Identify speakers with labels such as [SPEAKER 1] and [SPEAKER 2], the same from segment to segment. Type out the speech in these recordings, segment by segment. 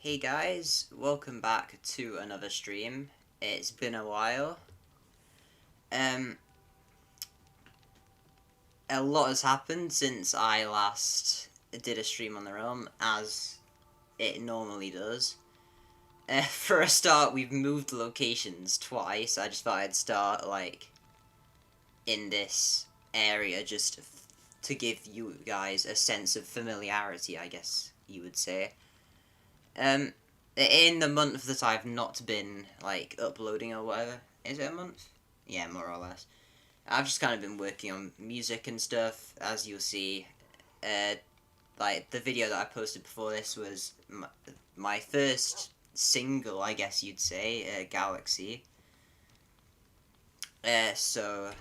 [SPEAKER 1] Hey guys, welcome back to another stream. It's been a while. Um, a lot has happened since I last did a stream on the realm, as it normally does. For a start, we've moved locations twice. I just thought I'd start, in this area just to give you guys a sense of familiarity, I guess you would say. In the month that I've not been, uploading or whatever. Is it a month? Yeah, more or less. I've just kind of been working on music and stuff, as you'll see. The video that I posted before this was my first single, I guess you'd say, Galaxy. So,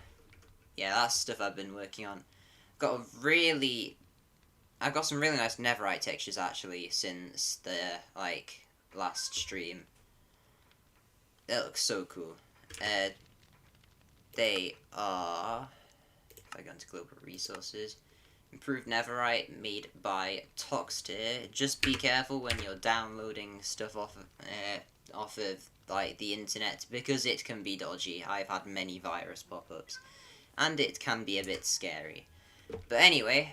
[SPEAKER 1] yeah, that's stuff I've been working on. I've got some really nice Netherite textures, actually, since the, last stream. It looks so cool. They are, if I go into global resources, improved Netherite made by Toxtier. Just be careful when you're downloading stuff off of the internet, because it can be dodgy. I've had many virus pop-ups, and it can be a bit scary. But anyway,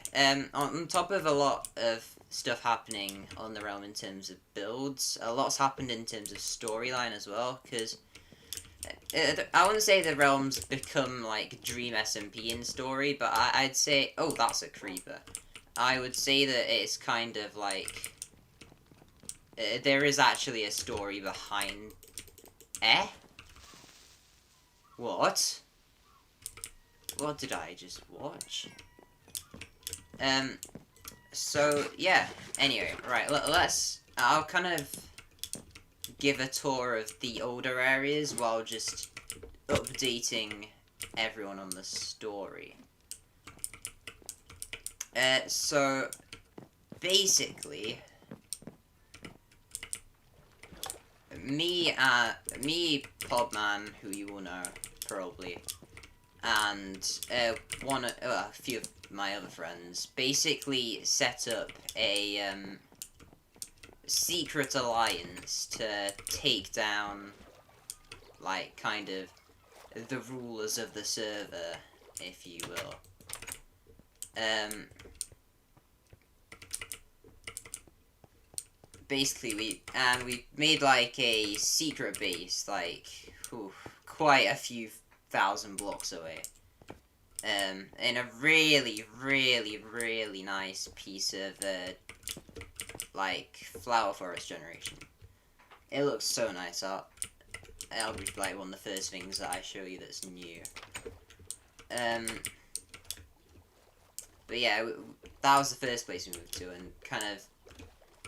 [SPEAKER 1] on top of a lot of stuff happening on the realm in terms of builds, a lot's happened in terms of storyline as well, because I wouldn't say the realm's become like Dream SMP in story, but I'd say, oh, that's a creeper. I would say that it's kind of like, there is actually a story behind, What? What did I just watch? So, yeah, anyway, right, I'll kind of give a tour of the older areas while just updating everyone on the story. So, basically, me, Podman, who you will know, probably, and, a few of my other friends, basically set up a, secret alliance to take down, kind of, the rulers of the server, if you will. Basically, we made, a secret base, quite a few thousand blocks away. In a really, really, really nice piece of, flower forest generation. It looks so nice. That'll be, one of the first things that I show you that's new. But yeah, that was the first place we moved to, and kind of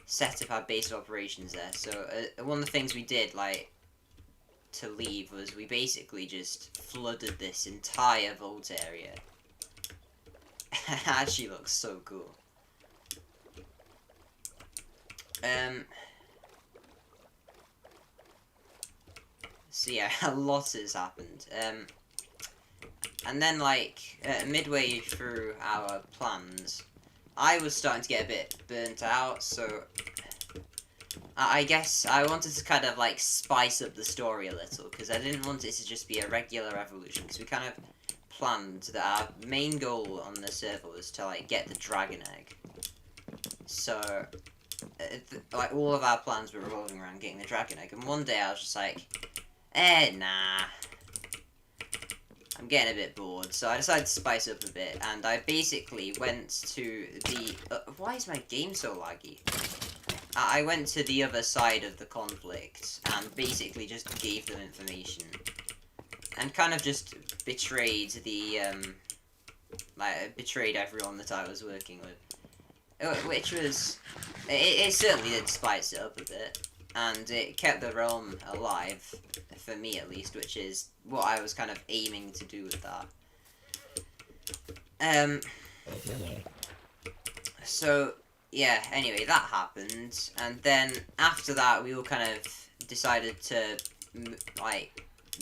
[SPEAKER 1] set up our base of operations there. So, one of the things we did, to leave was we basically just flooded this entire vault area. It actually looks so cool. So yeah, a lot has happened. And then, midway through our plans, I was starting to get a bit burnt out, so I guess I wanted to kind of, spice up the story a little, because I didn't want it to just be a regular evolution, because we kind of planned that our main goal on the server was to, get the dragon egg. So, all of our plans were revolving around getting the dragon egg, and one day I was just like, nah. I'm getting a bit bored, so I decided to spice up a bit, and I basically went to the... why is my game so laggy? I went to the other side of the conflict, and basically just gave them information. And kind of just betrayed the, betrayed everyone that I was working with. Which was... It certainly did spice it up a bit. And it kept the realm alive, for me at least, which is what I was kind of aiming to do with that. So, yeah, anyway, that happened, and then after that we all kind of decided to,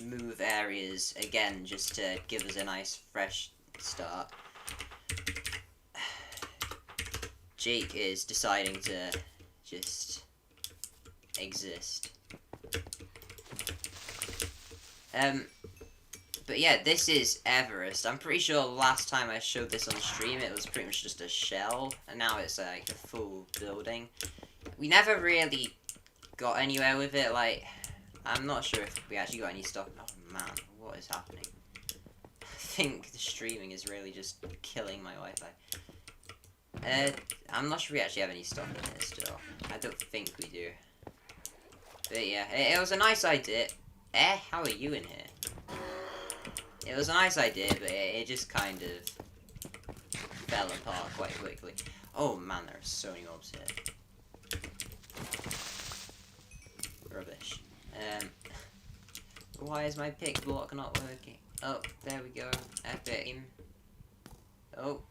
[SPEAKER 1] move areas again, just to give us a nice, fresh start. Jake is deciding to just But yeah, this is Everest. I'm pretty sure last time I showed this on stream, it was pretty much just a shell, and now it's like a full building. We never really got anywhere with it. Like, I'm not sure if we actually got any stuff. Oh man, what is happening? I think the streaming is really just killing my Wi-Fi. I'm not sure we actually have any stuff in here still. I don't think we do. But yeah, it was a nice idea. How are you in here? It was a nice idea, but it just kind of fell apart quite quickly. Oh man, there are so many mobs here. Rubbish. Why is my pick block not working? Oh, there we go. Epic. Oh,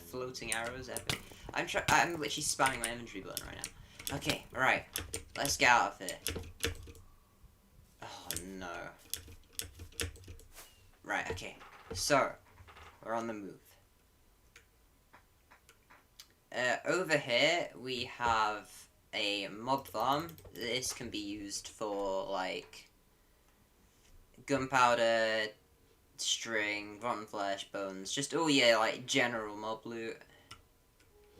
[SPEAKER 1] floating arrows, epic. I'm literally spamming my inventory button right now. Okay, right. Let's get out of here. Oh no. Right, okay. So, we're on the move. Over here, we have a mob farm. This can be used for, like, gunpowder, string, rotten flesh, bones. Just, oh yeah, like, general mob loot.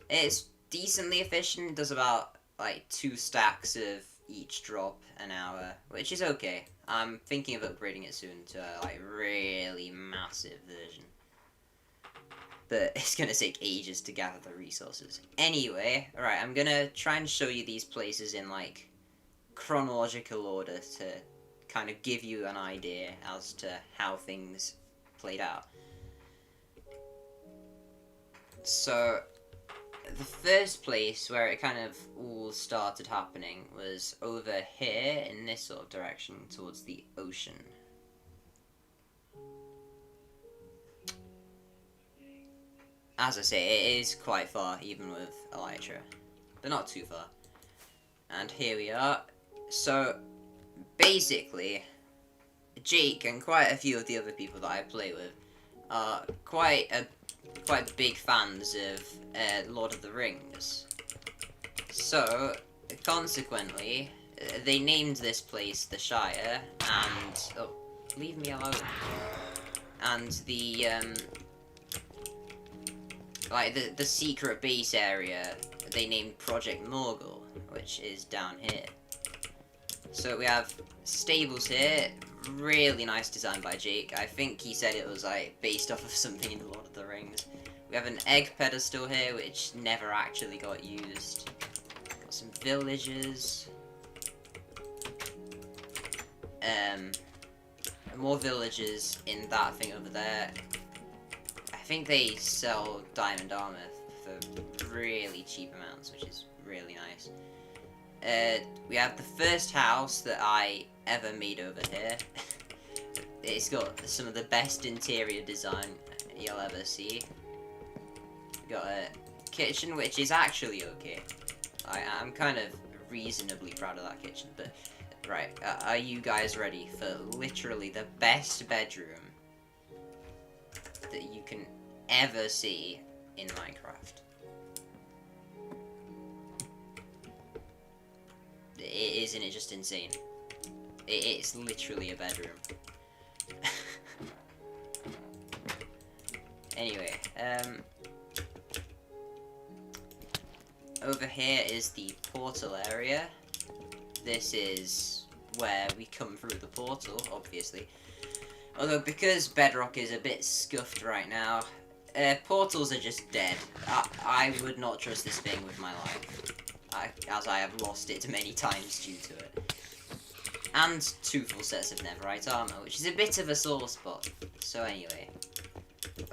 [SPEAKER 1] It's decently efficient. It does about, like, 2 stacks of each drop an hour, which is okay. I'm thinking of upgrading it soon to a, like, really massive version. But it's gonna take ages to gather the resources. Anyway, alright, I'm gonna try and show you these places in, like, chronological order to kind of give you an idea as to how things played out. So, the first place where it kind of all started happening was over here in this sort of direction towards the ocean. As I say, it is quite far, even with Elytra, but not too far. And here we are. So, basically, Jake and quite a few of the other people that I play with are quite big fans of Lord of the Rings. So, consequently, they named this place the Shire, and oh, leave me alone. And the like the secret base area they named Project Morgul, which is down here. So we have stables here, really nice design by Jake. I think he said it was like based off of something in the Lord of the Rings. We have an egg pedestal here, which never actually got used. Got some villages. More villages in that thing over there. I think they sell diamond armor for really cheap amounts, which is really nice. We have the first house that I ever made over here. It's got some of the best interior design you'll ever see. We got a kitchen, which is actually okay. I'm kind of reasonably proud of that kitchen, but right, are you guys ready for literally the best bedroom that you can ever see in Minecraft? Isn't it just insane? It's literally a bedroom. Anyway, over here is the portal area. This is where we come through the portal, obviously. Although, because Bedrock is a bit scuffed right now, portals are just dead. I would not trust this thing with my life, as I have lost it many times due to it. And 2 full sets of Netherite armor, which is a bit of a sore spot. So anyway,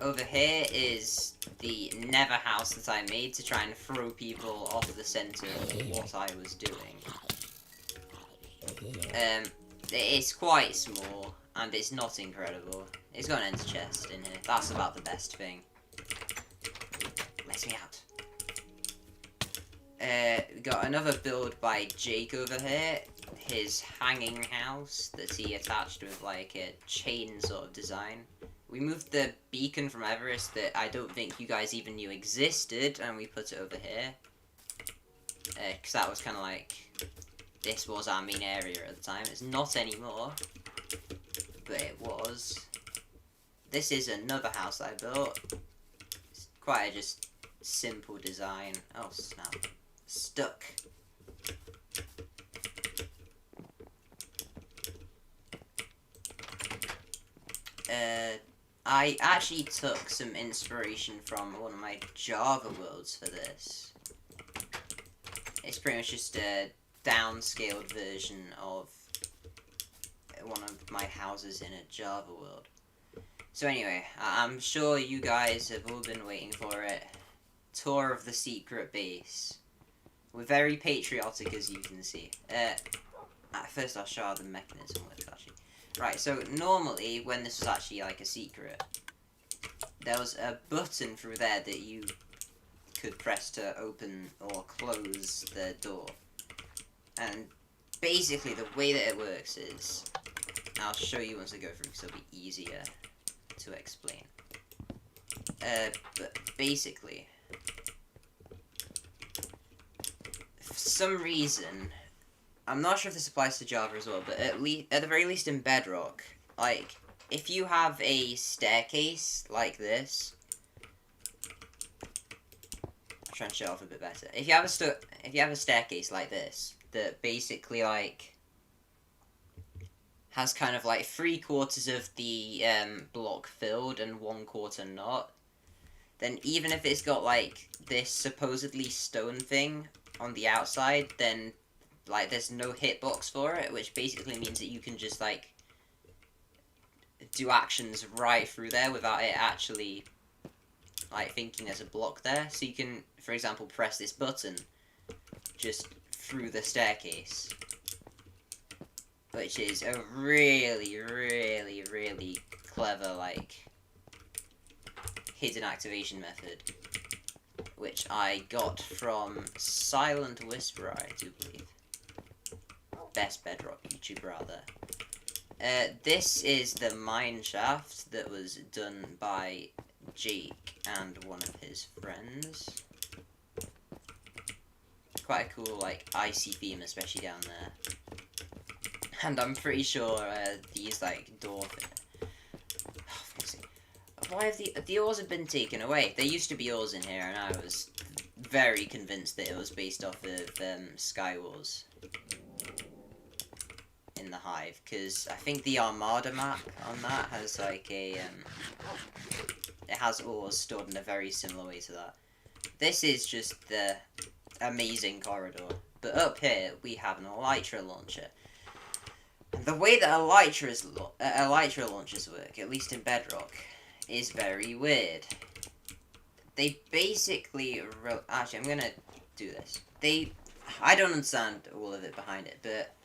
[SPEAKER 1] over here is the Nether house that I made to try and throw people off the center of what I was doing. It's quite small, and it's not incredible. It's got an ender chest in here. That's about the best thing. Let me out. We got another build by Jake over here. His hanging house that he attached with like a chain sort of design. We moved the beacon from Everest that I don't think you guys even knew existed, and we put it over here. Because that was kind of like, this was our main area at the time. It's not anymore. But but it was. This is another house I built. It's quite a just simple design. Oh snap. Stuck. I actually took some inspiration from one of my Java worlds for this. It's pretty much just a downscaled version of one of my houses in a Java world. So anyway, I'm sure you guys have all been waiting for it. Tour of the secret base. We're very patriotic, as you can see. First I'll show how the mechanism works, actually. Right, so normally, when this was actually like a secret, there was a button through there that you could press to open or close the door. And basically the way that it works is, I'll show you once I go through because it'll be easier to explain. But basically, for some reason, I'm not sure if this applies to Java as well, but at the very least in Bedrock, like, if you have a staircase like this, I'll try and show it off a bit better. If you have a staircase like this that basically like has kind of like 3/4 of the block filled and 1/4 not, then even if it's got like this supposedly stone thing on the outside, then like there's no hitbox for it, which basically means that you can just like do actions right through there without it actually like thinking there's a block there. So you can, for example, press this button just through the staircase, which is a really, really, really clever like hidden activation method, which I got from Silent Whisperer, I do believe. Best Bedrock YouTuber out there. This is the mine shaft that was done by Jake and one of his friends. Quite a cool, like, icy theme, especially down there. And I'm pretty sure these, like, door... Why have the ores have been taken away? There used to be ores in here, and I was very convinced that it was based off of Sky Wars in the Hive, because I think the Armada map on that has like a it has ores stored in a very similar way to that. This is just the amazing corridor, but up here we have an elytra launcher. And the way that elytra launchers work, at least in Bedrock, is very weird. They basically actually, I'm gonna do this. I don't understand all of it behind it, but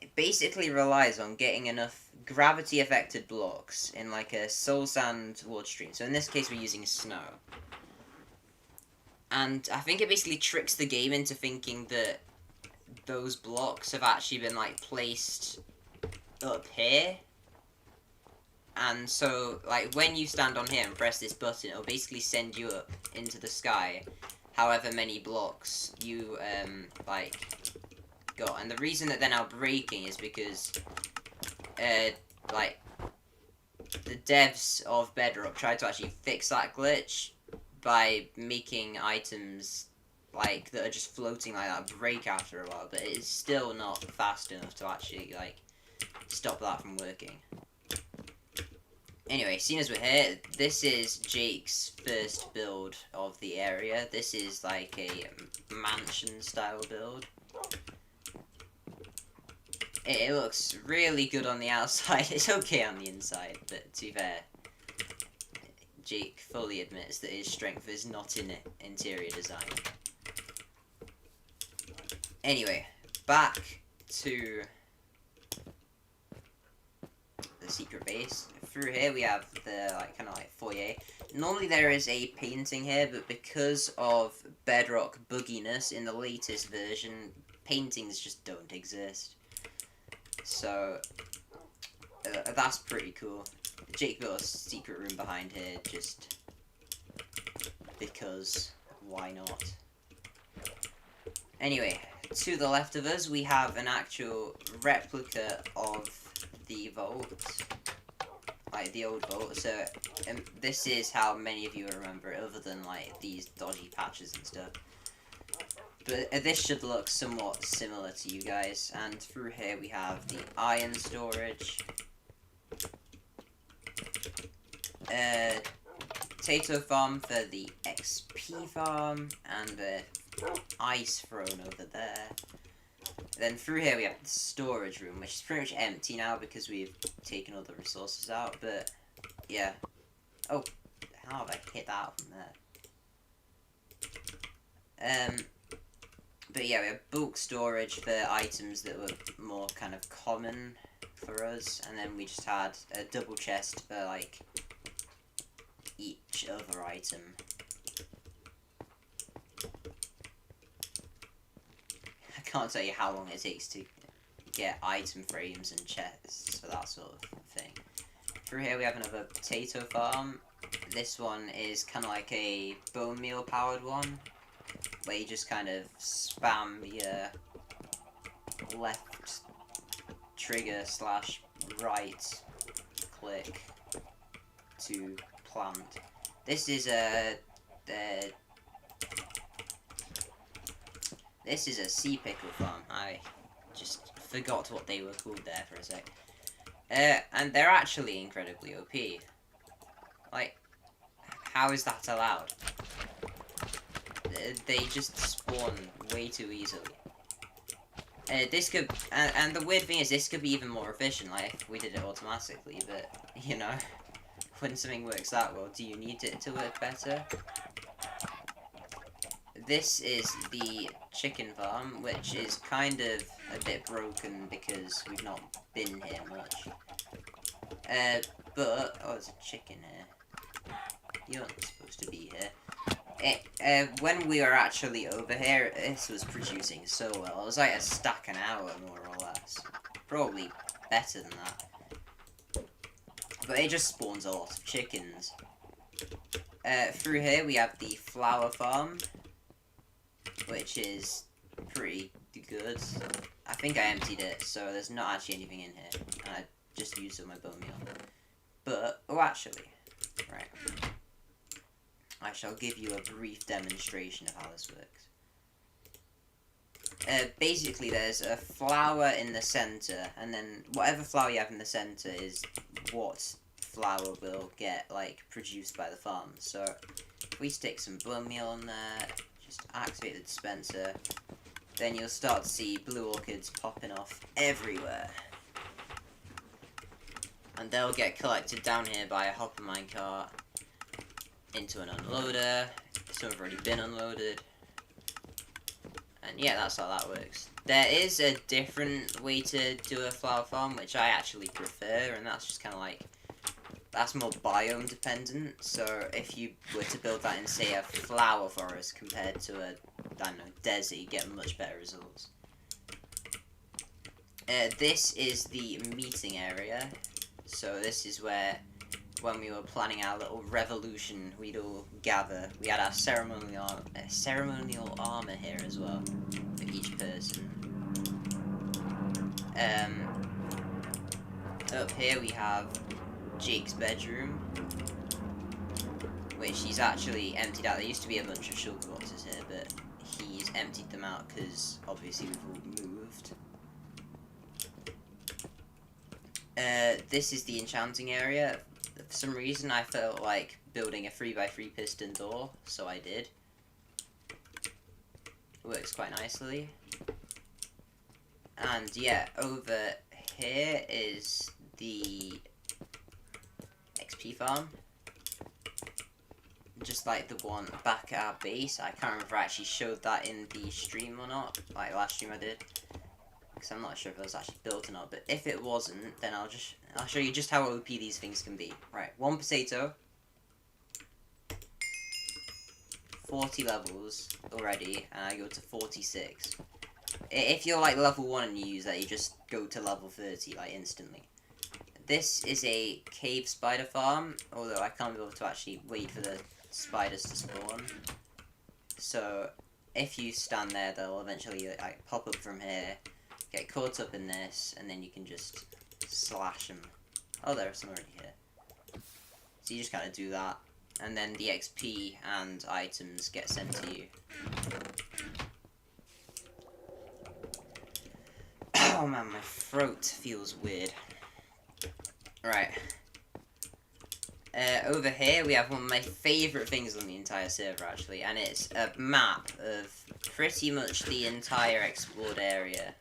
[SPEAKER 1] it basically relies on getting enough gravity affected blocks in like a soul sand water stream. So in this case we're using snow. And I think it basically tricks the game into thinking that those blocks have actually been like placed up here. And so like when you stand on here and press this button, it'll basically send you up into the sky however many blocks you like got. And the reason that they're now breaking is because like the devs of Bedrock tried to actually fix that glitch by making items like that are just floating like that break after a while, but it's still not fast enough to actually like stop that from working. Anyway, seeing as we're here, this is Jake's first build of the area. This is like a mansion style build. It looks really good on the outside. It's okay on the inside, but to be fair, Jake fully admits that his strength is not in interior design. Anyway, back to the secret base. Through here we have the like kind of like foyer. Normally there is a painting here, but because of Bedrock bugginess in the latest version, paintings just don't exist. So that's pretty cool. Jake built a secret room behind here just because why not? Anyway, to the left of us we have an actual replica of the vault, like the old vault. So this is how many of you remember it, other than like these dodgy patches and stuff. But this should look somewhat similar to you guys. And through here we have the iron storage, potato farm for the XP farm, and the ice throne over there. Then through here we have the storage room, which is pretty much empty now because we've taken all the resources out. But yeah. Oh, how have I hit that out from there? But yeah, we have bulk storage for items that were more kind of common for us, and then we just had a double chest for like each other item. I can't tell you how long it takes to get item frames and chests for that sort of thing. Through here we have another potato farm. This one is kind of like a bone meal powered one, where you just kind of spam your left trigger / right click to plant. This is a sea pickle farm. I just forgot what they were called there for a sec. And they're actually incredibly OP. Like, how is that allowed? They just spawn way too easily. This could, and the weird thing is, this could be even more efficient, like if we did it automatically. But you know, when something works that well, do you need it to work better? This is the chicken farm, which is kind of a bit broken because we've not been here much. But oh, there's a chicken here. You're not supposed to be here. When we were actually over here, this was producing so well. It was like a stack an hour, more or less. Probably better than that. But it just spawns a lot of chickens. Through here we have the flower farm, which is pretty good. I think I emptied it, so there's not actually anything in here. And I just used all my bone meal. But, oh actually, right. I shall give you a brief demonstration of how this works. Basically, there's a flower in the center, and then whatever flower you have in the center is what flower will get, like, produced by the farm. So, if we stick some bone meal in there, just activate the dispenser, then you'll start to see blue orchids popping off everywhere. And they'll get collected down here by a hopper minecart into an unloader. Some have already been unloaded. And yeah, that's how that works. There is a different way to do a flower farm, which I actually prefer, and that's just kind of like, that's more biome dependent. So if you were to build that in, say, a flower forest compared to a, I don't know, desert, you get much better results. This is the meeting area. So this is where, when we were planning our little revolution, we'd all gather. We had our ceremonial armor here as well for each person. Up here we have Jake's bedroom, which he's actually emptied out. There used to be a bunch of sugar boxes here, but he's emptied them out because obviously we've all moved. This is the enchanting area. For some reason I felt like building a 3x3 piston door, so I did. Works quite nicely. And yeah, over here is the XP farm. Just like the one back at our base. I can't remember if I actually showed that in the stream or not, like last stream I did. Because I'm not sure if it was actually built or not, but if it wasn't, then I'll show you just how OP these things can be. Right, 1 potato. 40 levels already, and I go to 46. If you're like level 1 and you use that, you just go to level 30, like instantly. This is a cave spider farm, although I can't be able to actually wait for the spiders to spawn. So, if you stand there, they'll eventually like pop up from here, get caught up in this, and then you can just slash them. Oh, there's some already here. So you just kind of do that, and then the XP and items get sent to you. Oh man, my throat feels weird. Right. Over here we have one of my favourite things on the entire server actually, and it's a map of pretty much the entire explored area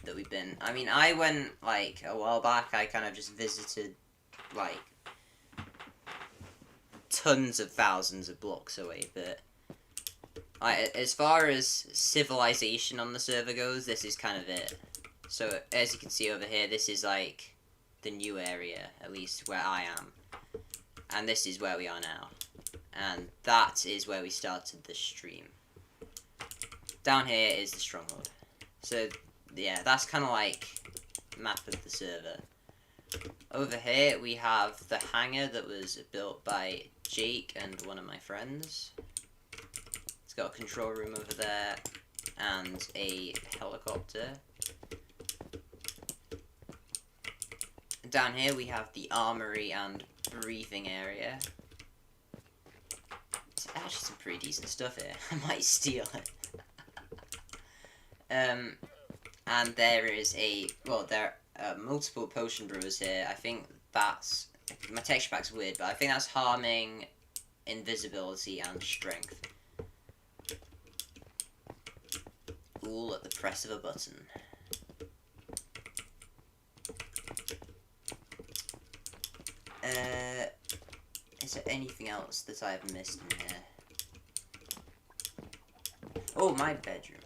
[SPEAKER 1] that we've been. I mean, I went like a while back, I kind of just visited like tons of thousands of blocks away, but as far as civilization on the server goes, this is kind of it. So as you can see over here, this is like the new area, at least where I am. And this is where we are now. And that is where we started the stream. Down here is the stronghold. So, yeah, that's kind of like map of the server. Over here, we have the hangar that was built by Jake and one of my friends. It's got a control room over there and a helicopter. Down here, we have the armory and breathing area. It's actually some pretty decent stuff here. I might steal it. And there is there are multiple potion brewers here. I think that's, my texture pack's weird, but I think that's harming, invisibility, and strength. All at the press of a button. Is there anything else that I have missed in here? Oh, my bedroom.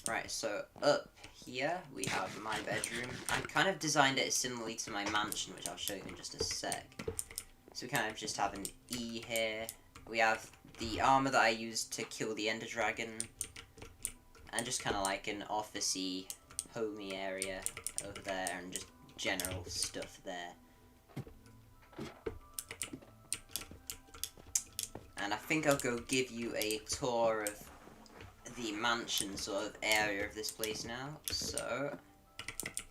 [SPEAKER 1] Right, so up here we have my bedroom. I kind of designed it similarly to my mansion, which I'll show you in just a sec. So we kind of just have an E here. We have the armor that I used to kill the Ender Dragon. And just kind of like an officey, homey area over there, and just general stuff there. And I think I'll go give you a tour of the mansion sort of area of this place now. So,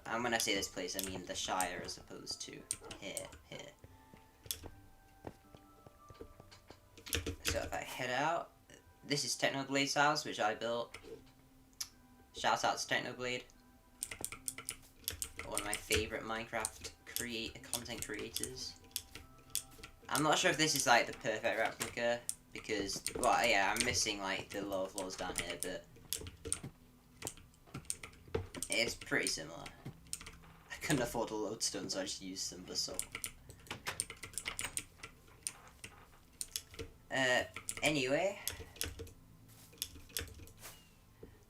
[SPEAKER 1] and when I say this place, I mean the Shire as opposed to here. So if I head out, this is Technoblade's house, which I built. Shout out to Technoblade. One of my favourite Minecraft content creators. I'm not sure if this is like the perfect replica, because, well, yeah, I'm missing like the lower floors down here, but it's pretty similar. I couldn't afford a lodestone, so I just used some basalt. Anyway.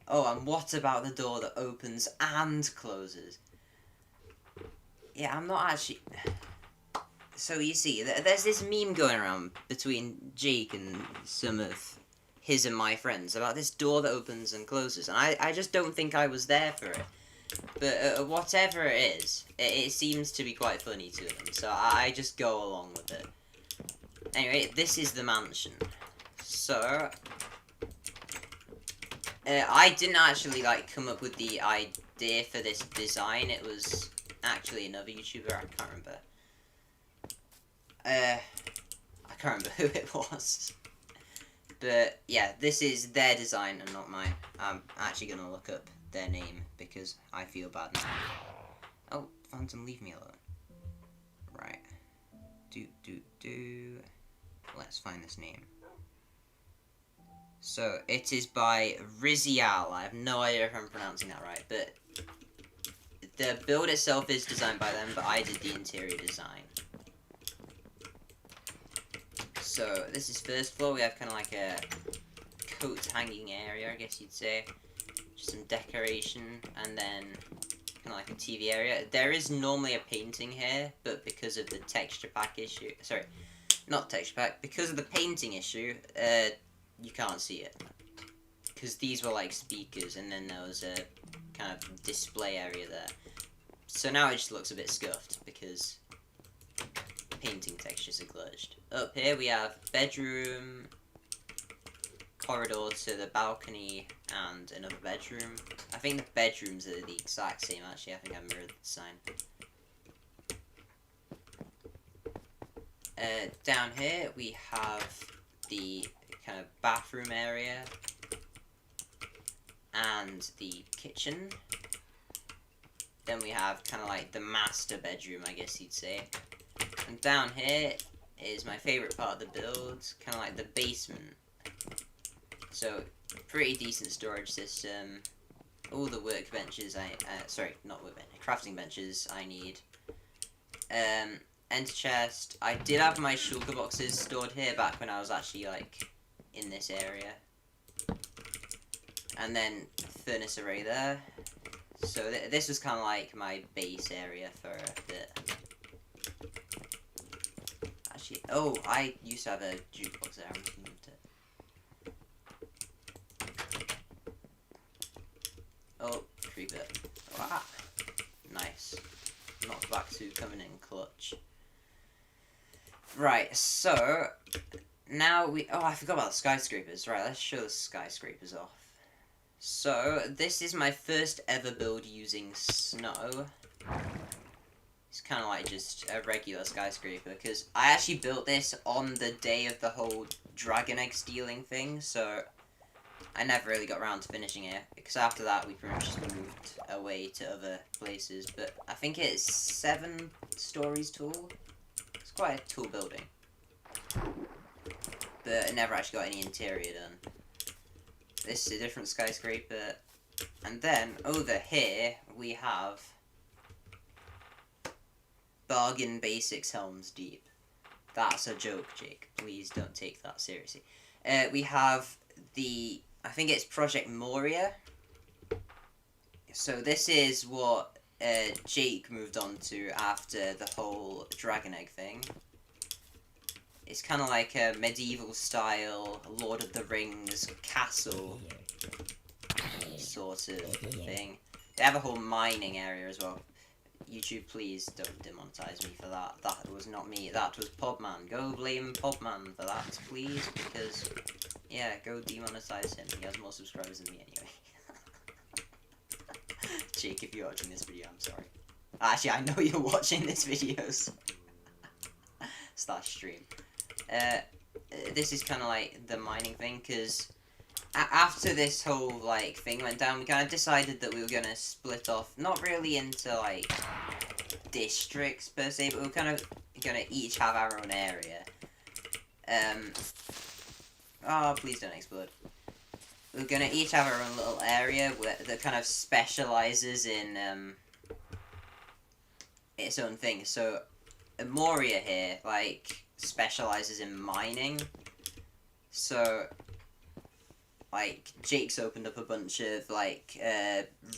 [SPEAKER 1] Oh, and what about the door that opens and closes? Yeah, I'm not actually... So you see, there's this meme going around between Jake and some of his and my friends about this door that opens and closes, and I just don't think I was there for it. But whatever it is, it seems to be quite funny to them, so I just go along with it. Anyway, this is the mansion. So, I didn't actually like come up with the idea for this design. It was actually another YouTuber, I can't remember. I can't remember who it was. But yeah, this is their design and not mine. I'm actually gonna look up their name because I feel bad now. Oh, Phantom, leave me alone. Right. Let's find this name. So, it is by Rizial. I have no idea if I'm pronouncing that right, but the build itself is designed by them, but I did the interior design. So, this is first floor. We have kind of like a coat hanging area, I guess you'd say. Just some decoration, and then kind of like a TV area. There is normally a painting here, but because of the texture pack issue... Sorry, not texture pack. Because of the painting issue, you can't see it. Because these were like speakers, and then there was a kind of display area there. So now it just looks a bit scuffed, because painting textures are glitched. Up here we have bedroom, corridor to the balcony and another bedroom. I think the bedrooms are the exact same, actually. I think I mirrored the design. Down here we have the kind of bathroom area and the kitchen. Then we have kind of like the master bedroom, I guess you'd say. And down here is my favourite part of the build, kind of like the basement. So, pretty decent storage system. All the workbenches sorry, not workbench, crafting benches I need. Ender chest. I did have my shulker boxes stored here back when I was actually like in this area. And then furnace array there. So this was kind of like my base area for a bit. Actually, oh, I used to have a jukebox there. I moved it. Oh, creeper. Wow. Nice. Knocked back to coming in clutch. Right, so now oh, I forgot about the skyscrapers. Right, let's show the skyscrapers off. So, this is my first ever build using snow. It's kind of like just a regular skyscraper, because I actually built this on the day of the whole dragon egg stealing thing, so I never really got around to finishing it, because after that we pretty much just moved away to other places, but I think it's 7 stories tall. It's quite a tall building. But I never actually got any interior done. This is a different skyscraper. And then, over here, we have Bargain Basics Helms Deep. That's a joke, Jake. Please don't take that seriously. We have the, I think it's Project Moria. So this is what Jake moved on to after the whole Dragon Egg thing. It's kind of like a medieval style Lord of the Rings castle sort of thing. They have a whole mining area as well. YouTube, please don't demonetize me for that. That was not me. That was Podman. Go blame Podman for that, please, because, yeah, go demonetize him. He has more subscribers than me anyway. Jake, if you're watching this video, I'm sorry. Actually, I know you're watching this video. /stream. This is kind of like the mining thing, because after this whole like thing went down, we kind of decided that we were gonna split off, not really into like districts per se, but we were kind of gonna each have our own area. Oh, please don't explode. We're gonna each have our own little area that kind of specializes in its own thing. So Moria here, like, specializes in mining. So, like, Jake's opened up a bunch of, like,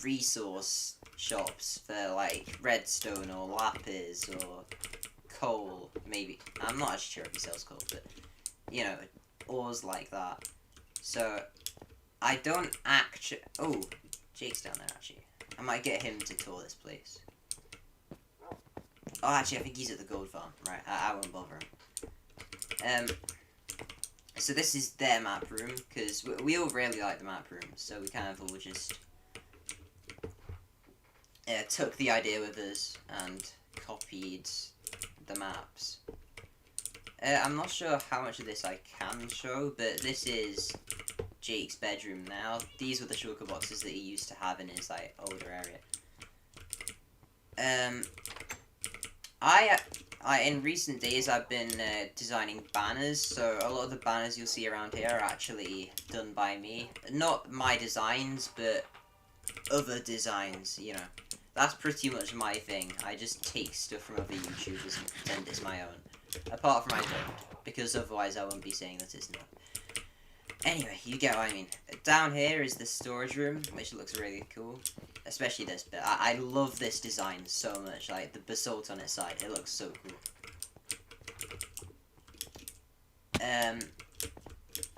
[SPEAKER 1] resource shops for, like, redstone or lapis or coal, maybe. I'm not actually sure if he sells coal, but, you know, ores like that. So, I don't actually... Oh, Jake's down there, actually. I might get him to tour this place. Oh, actually, I think he's at the gold farm. Right, I won't bother him. So this is their map room, because we all really like the map room, so we kind of all just took the idea with us and copied the maps. I'm not sure how much of this I can show, but this is Jake's bedroom now. These were the shulker boxes that he used to have in his like older area. In recent days, I've been designing banners, so a lot of the banners you'll see around here are actually done by me. Not my designs, but other designs, you know. That's pretty much my thing. I just take stuff from other YouTubers and pretend it's my own. Apart from I don't, because otherwise I won't be saying that it's not. Anyway, you get what I mean. Down here is the storage room, which looks really cool. Especially this bit. I love this design so much. Like, the basalt on its side. It looks so cool. I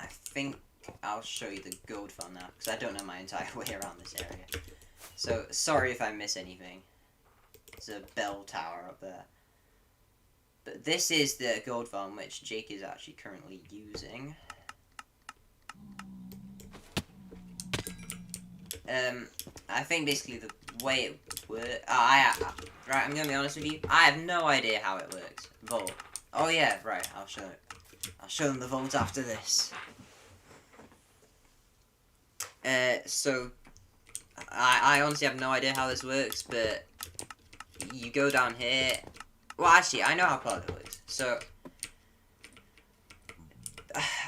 [SPEAKER 1] think I'll show you the gold farm now, because I don't know my entire way around this area. So, sorry if I miss anything. There's a bell tower up there. But this is the gold farm, which Jake is actually currently using. I think basically the way it works. Right, I'm gonna be honest with you. I have no idea how it works. Vault. Oh yeah, right. I'll show it. I'll show them the vault after this. So I honestly have no idea how this works, but you go down here. Well, actually, I know how part of it works. So,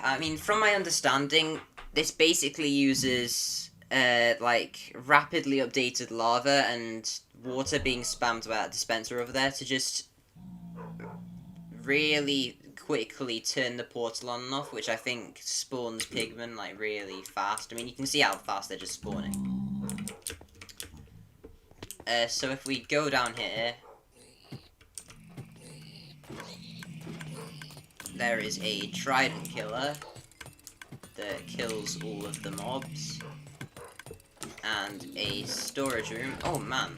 [SPEAKER 1] I mean, from my understanding, this basically uses like rapidly updated lava and water being spammed by that dispenser over there to just really quickly turn the portal on and off, which I think spawns pigmen like really fast. I mean, you can see how fast they're just spawning. So if we go down here, there is a trident killer that kills all of the mobs, and a storage room. Oh man,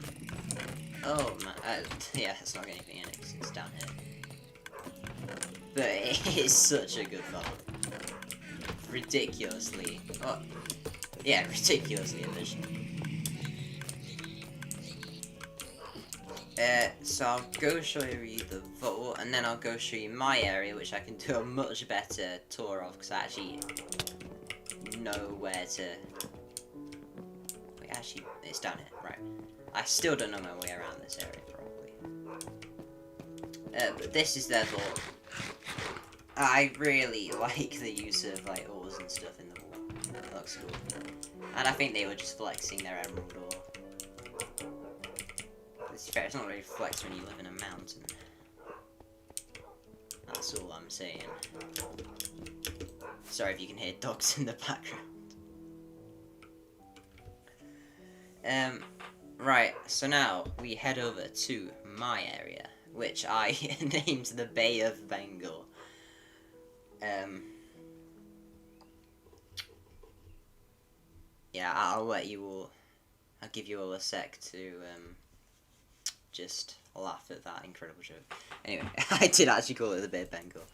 [SPEAKER 1] yeah, it's not getting anything in it 'cause it's down here. But it is such a good farm. Ridiculously, ridiculously efficient. So I'll go show you the vault, and then I'll go show you my area, which I can do a much better tour of, because I actually know where to... Wait, actually, it's down here, right. I still don't know my way around this area, probably. But this is their vault. I really like the use of, like, ores and stuff in the vault. It looks cool. And I think they were just flexing their emerald ore. It's fair, it's not really flex when you live in a mountain. That's all I'm saying. Sorry if you can hear dogs in the background. Right, so now we head over to my area, which I named the Bay of Bengal. Yeah, I'll give you all a sec to, just laugh at that incredible joke. Anyway, I did actually call it the Bay of Bengal.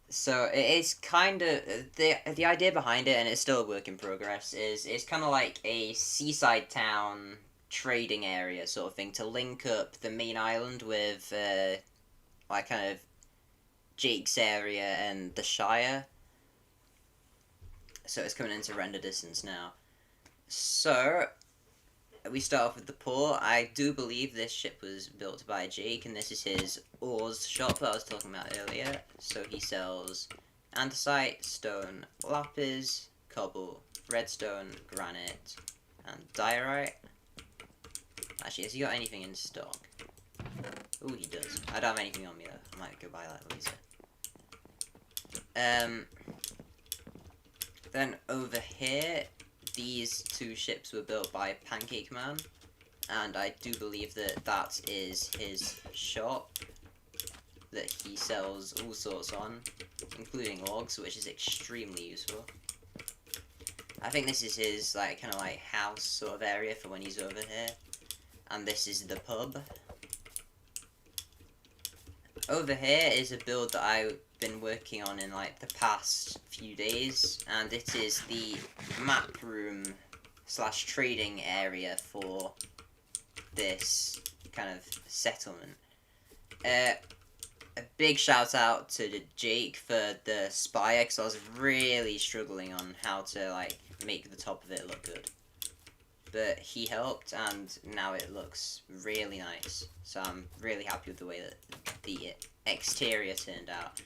[SPEAKER 1] So it is kind of the idea behind it, and it's still a work in progress. Is it's kind of like a seaside town trading area sort of thing to link up the main island with like kind of Jake's area and the Shire. So it's coming into render distance now. So we start off with the port. I do believe this ship was built by Jake, and this is his ores shop that I was talking about earlier. So he sells andesite, stone, lapis, cobble, redstone, granite, and diorite. Actually, has he got anything in stock? Oh, he does. I don't have anything on me though. I might go buy that later. Then over here, these two ships were built by Pancake Man, and I do believe that that is his shop that he sells all sorts on, including logs, which is extremely useful. I think this is his like kind of like house sort of area for when he's over here, and this is the pub. Over here is a build that I've been working on in like the past few days, and it is the map room / trading area for this kind of settlement. A big shout out to Jake for the spire, because I was really struggling on how to like make the top of it look good. But he helped, and now it looks really nice. So I'm really happy with the way that the exterior turned out.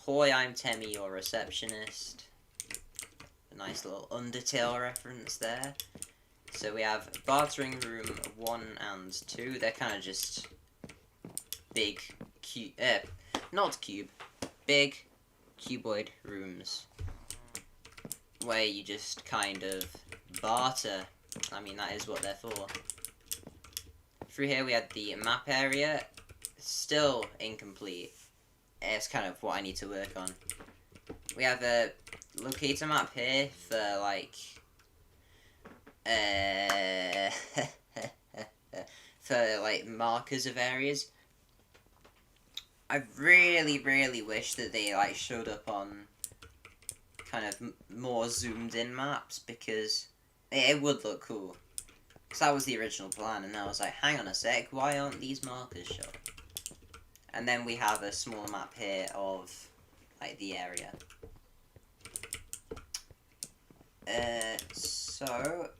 [SPEAKER 1] Hoi, I'm Temmie, your receptionist. A nice little Undertale reference there. So we have bartering room 1 and 2. They're kind of just big big cuboid rooms where you just kind of barter. I mean, that is what they're for. Through here we had the map area. Still incomplete. It's kind of what I need to work on. We have a locator map here for like for like markers of areas. I really wish that they like showed up on kind of more zoomed in maps, because It would look cool. Because that was the original plan, and I was like, hang on a sec, why aren't these markers shown? And then we have a small map here of, like, the area. So,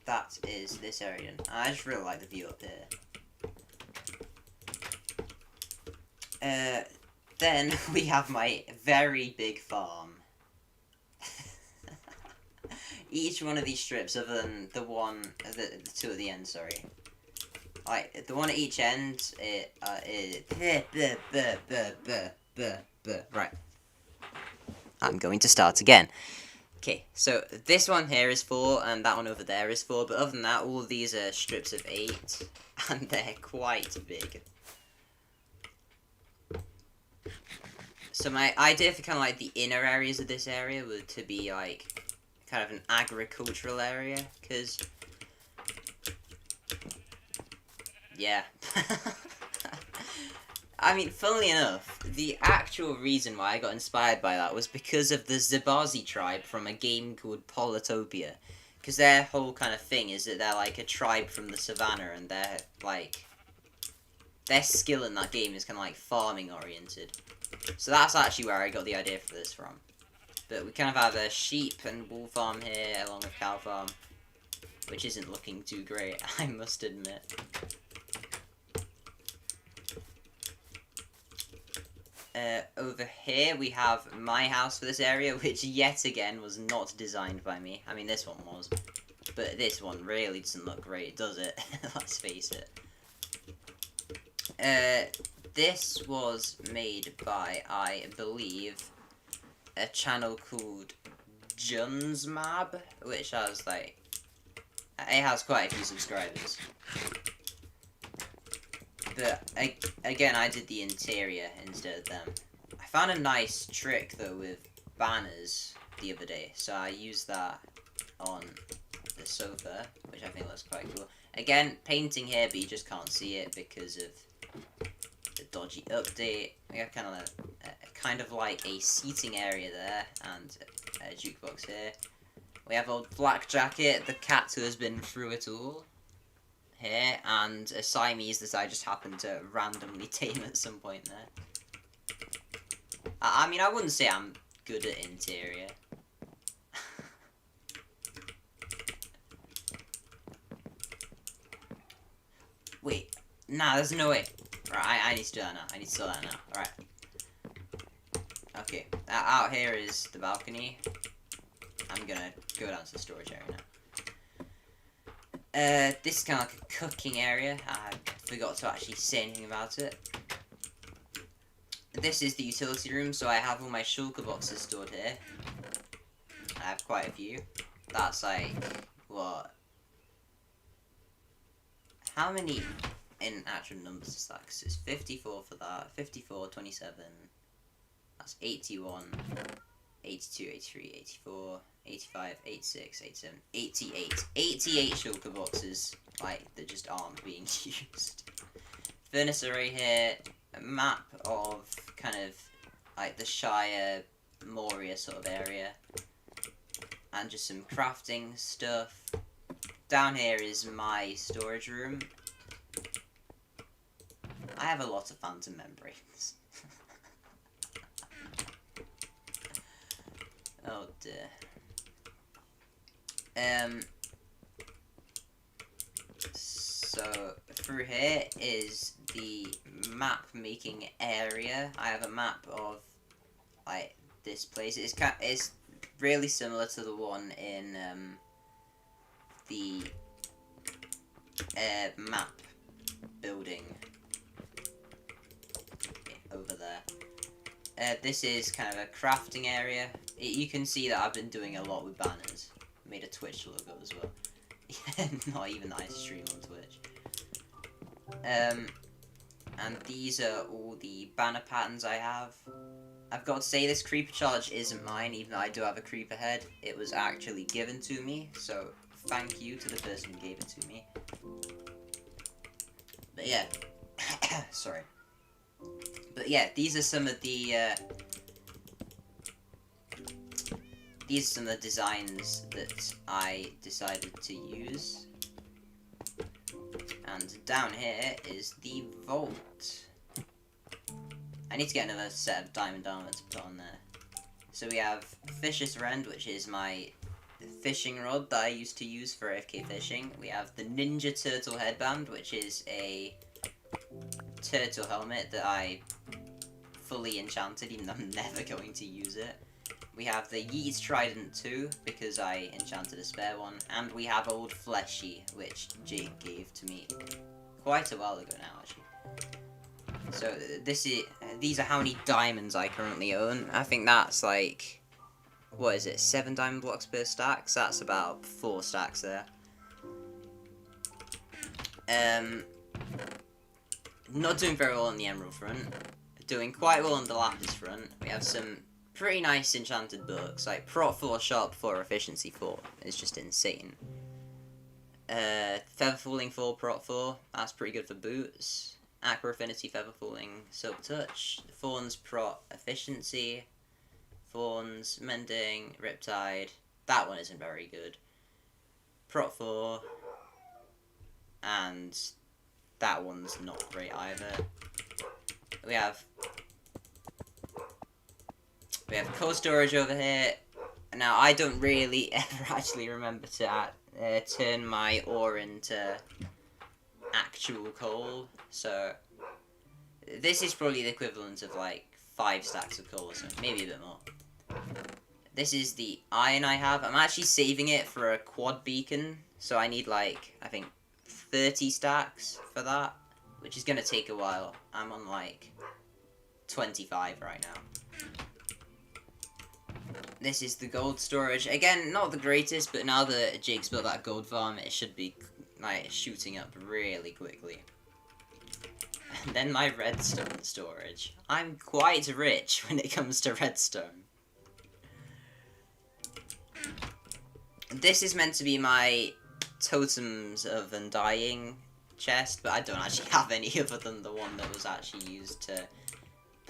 [SPEAKER 1] that is this area. I just really like the view up here. Then we have my very big farm. Each one of these strips, other than the one, the two at the end, sorry. Like, the one at each end, right. I'm going to start again. Okay, so this one here is 4, and that one over there is 4, but other than that, all of these are strips of 8, and they're quite big. So my idea for kind of like the inner areas of this area would to be like kind of an agricultural area, because yeah. I mean, funnily enough, the actual reason why I got inspired by that was because of the Zabazi tribe from a game called Polytopia. Because their whole kind of thing is that they're like a tribe from the savannah, and they're like, their skill in that game is kind of like farming oriented. So that's actually where I got the idea for this from. But we kind of have a sheep and wool farm here, along with cow farm, which isn't looking too great, I must admit. Over here we have my house for this area, which yet again was not designed by me. I mean, this one was, but this one really doesn't look great, does it? Let's face it. This was made by, I believe, a channel called Junsmab, which has like, it has quite a few subscribers. But again, I did the interior instead of them. I found a nice trick though with banners the other day, so I used that on the sofa, which I think looks quite cool. Again, painting here, but you just can't see it because of the dodgy update. We have kind of like a seating area there, and a jukebox here. We have old Black Jacket, the cat who has been through it all, here, and a Siamese that I just happened to randomly tame at some point there. I mean, I wouldn't say I'm good at interior. Wait, nah, there's no way. Right, I need to do that now. I need to sort that now. Alright. Okay, out here is the balcony. I'm gonna go down to the storage area now. This is kind of like a cooking area. I forgot to actually say anything about it. This is the utility room, so I have all my shulker boxes stored here. I have quite a few. That's like, what? How many in actual numbers is that? Because it's 54 for that, 54, 27, that's 81, 82, 83, 84, 85, 86, 87, 88. 88 shulker boxes, like, that just aren't being used. Furnace array here, a map of kind of like the Shire, Moria sort of area, and just some crafting stuff. Down here is my storage room. I have a lot of phantom memories. Oh dear. So through here is the map making area. I have a map of like this place. It's really similar to the one in the map building over there. This is kind of a crafting area. You can see that I've been doing a lot with banners. Made a Twitch logo as well. Not even that I stream on Twitch. And these are all the banner patterns I have. I've got to say, this creeper charge isn't mine, even though I do have a creeper head. It was actually given to me, so thank you to the person who gave it to me. But yeah, sorry. But yeah, these are some of the these are some of the designs that I decided to use. And down here is the vault. I need to get another set of diamond armor to put on there. So we have Fisher's Rend, which is my fishing rod that I used to use for AFK fishing. We have the Ninja Turtle headband, which is a turtle helmet that I fully enchanted, even though I'm never going to use it. We have the Yeet's Trident 2, because I enchanted a spare one. And we have Old Fleshy, which Jake gave to me quite a while ago now, actually. So these are how many diamonds I currently own. I think that's like, what is it, 7 diamond blocks per stack? So that's about 4 stacks there. Not doing very well on the emerald front. Doing quite well on the lapis front. We have some pretty nice enchanted books, like Prot 4 Sharp 4 Efficiency 4 is just insane. Feather Falling 4 Prot 4, that's pretty good for boots. Aqua Affinity Feather Falling Silk Touch, Thorns Prot Efficiency, Thorns Mending, Riptide, that one isn't very good. Prot 4, and that one's not great either. We have cold storage over here. Now, I don't really ever actually remember to turn my ore into actual coal, so this is probably the equivalent of like 5 stacks of coal or something, maybe a bit more. This is the iron I have. I'm actually saving it for a quad beacon, so I need like, I think 30 stacks for that, which is going to take a while. I'm on like 25 right now. This is the gold storage. Again, not the greatest, but now that Jake's built that gold farm, it should be like shooting up really quickly. And then my redstone storage. I'm quite rich when it comes to redstone. This is meant to be my Totems of Undying chest, but I don't actually have any other than the one that was actually used to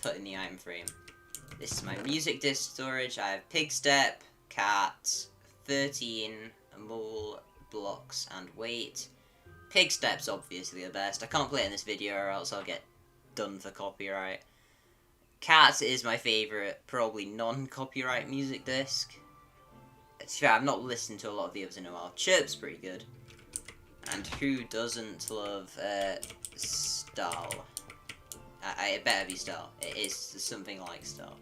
[SPEAKER 1] put in the item frame. This is my music disc storage. I have Pig Step, Cat, 13 mole blocks and weight. Pig Step's obviously the best. I can't play it in this video or else I'll get done for copyright. Cat is my favourite, probably non-copyright music disc. I've not listened to a lot of the others in a while. Chirp's pretty good. And who doesn't love Stal? It better be Stal. It is something like Stal.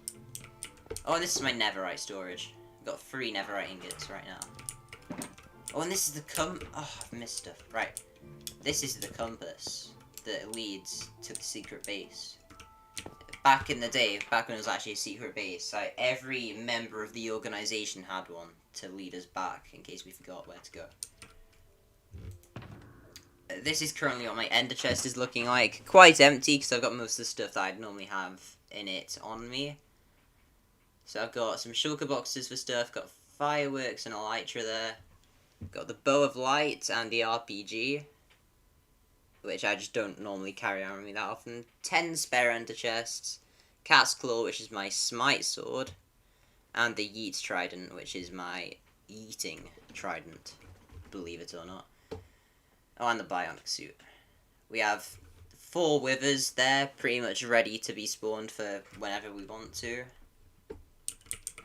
[SPEAKER 1] Oh, and this is my netherite storage. I've got 3 netherite ingots right now. Oh, and this is the oh, I've missed stuff. Right. This is the compass that leads to the secret base. Back in the day, back when it was actually a secret base, like, every member of the organization had one to lead us back in case we forgot where to go. This is currently what my ender chest is looking like. Quite empty, because I've got most of the stuff that I'd normally have in it on me. So I've got some shulker boxes for stuff, got fireworks and elytra there. Got the bow of light and the RPG, which I just don't normally carry around with me that often. 10 spare ender chests. Cat's Claw, which is my smite sword. And the Yeet's Trident, which is my eating trident, believe it or not. Oh, and the bionic suit. We have 4 withers there, pretty much ready to be spawned for whenever we want to.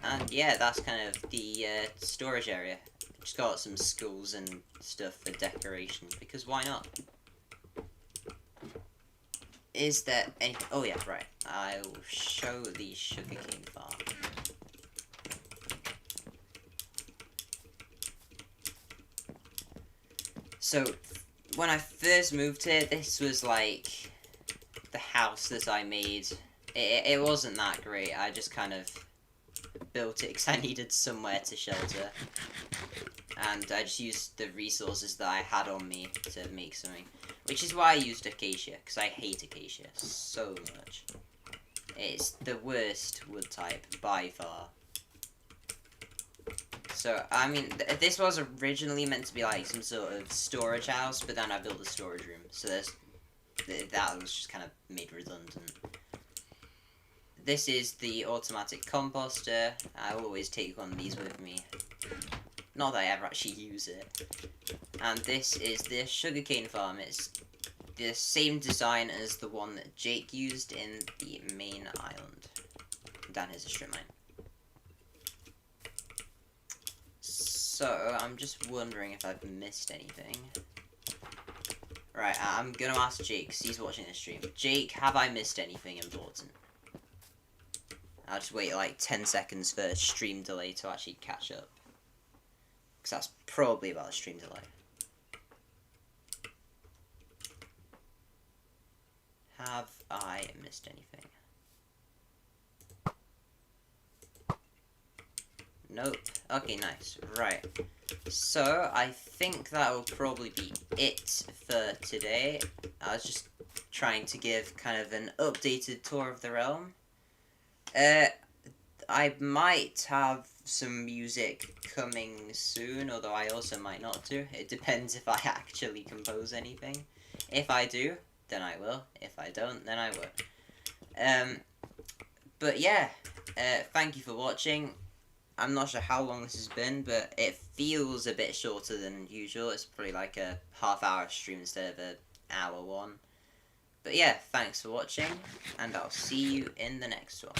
[SPEAKER 1] And yeah, that's kind of the storage area. Just got some skulls and stuff for decoration, because why not? Is there any... Oh yeah, right. I will show the sugarcane farm. So, when I first moved here, this was like the house that I made. It wasn't that great. I just kind of built it because I needed somewhere to shelter. And I just used the resources that I had on me to make something. Which is why I used acacia, because I hate acacia so much. It's the worst wood type by far. So, I mean, this was originally meant to be like some sort of storage house, but then I built a storage room. So that was just kind of made redundant. this is the automatic composter. I always take one of these with me. Not that I ever actually use it. And this is the sugarcane farm. It's the same design as the one that Jake used in the main island. Down here's a strip mine. So, I'm just wondering if I've missed anything. Right, I'm gonna ask Jake, because he's watching the stream. Jake, have I missed anything important? I'll just wait like 10 seconds for stream delay to actually catch up. Because that's probably about a stream delay. Have I missed anything? Nope. Okay, nice. Right. So, I think that will probably be it for today. I was just trying to give kind of an updated tour of the realm. I might have some music coming soon, although I also might not do. It depends if I actually compose anything. If I do, then I will. If I don't, then I won't. But yeah, thank you for watching. I'm not sure how long this has been, but it feels a bit shorter than usual. It's probably like a half-hour stream instead of an hour one. But yeah, thanks for watching, and I'll see you in the next one.